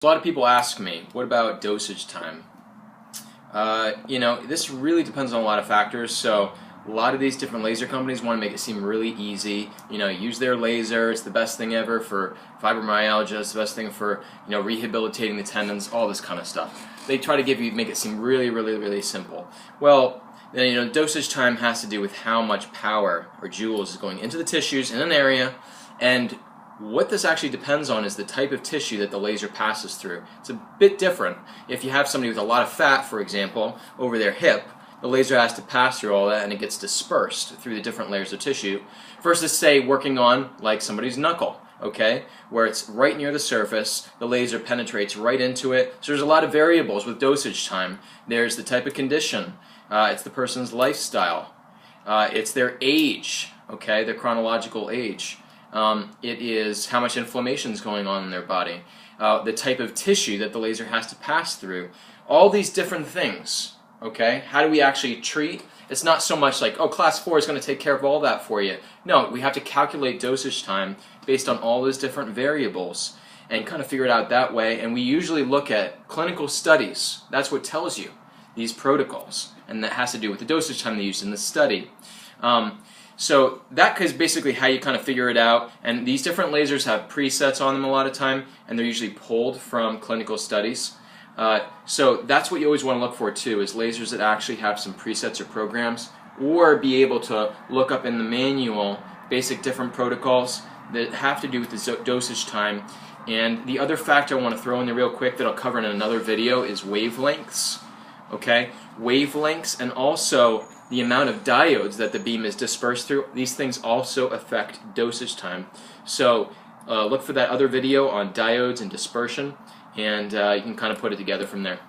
A lot of people ask me, what about dosage time? This really depends on a lot of factors. So a lot of these different laser companies want to make it seem really easy. Use their laser. It's the best thing ever for fibromyalgia. It's the best thing for rehabilitating the tendons. All this kind of stuff. They try to make it seem really, really, really simple. Well, dosage time has to do with how much power or joules is going into the tissues in an area, and what this actually depends on is the type of tissue that the laser passes through. It's a bit different. If you have somebody with a lot of fat, for example, over their hip, the laser has to pass through all that and it gets dispersed through the different layers of tissue, versus, say, working on like somebody's knuckle, okay, where it's right near the surface, the laser penetrates right into it. So there's a lot of variables with dosage time. There's the type of condition, it's the person's lifestyle, it's their age, okay, their chronological age. It is how much inflammation is going on in their body, the type of tissue that the laser has to pass through, all these different things. Okay, how do we actually treat? It's not so much like, oh, class 4 is going to take care of all that for you. No, we have to calculate dosage time based on all those different variables and kind of figure it out that way. And we usually look at clinical studies. That's what tells you these protocols, and that has to do with the dosage time they used in the study. So that is basically how you kind of figure it out. And these different lasers have presets on them a lot of time, and they're usually pulled from clinical studies. So that's what you always want to look for too, is lasers that actually have some presets or programs, or be able to look up in the manual basic different protocols that have to do with the dosage time. And the other factor I want to throw in there real quick that I'll cover in another video is wavelengths. Okay, wavelengths, and also the amount of diodes that the beam is dispersed through. These things also affect dosage time. So look for that other video on diodes and dispersion, and you can kind of put it together from there.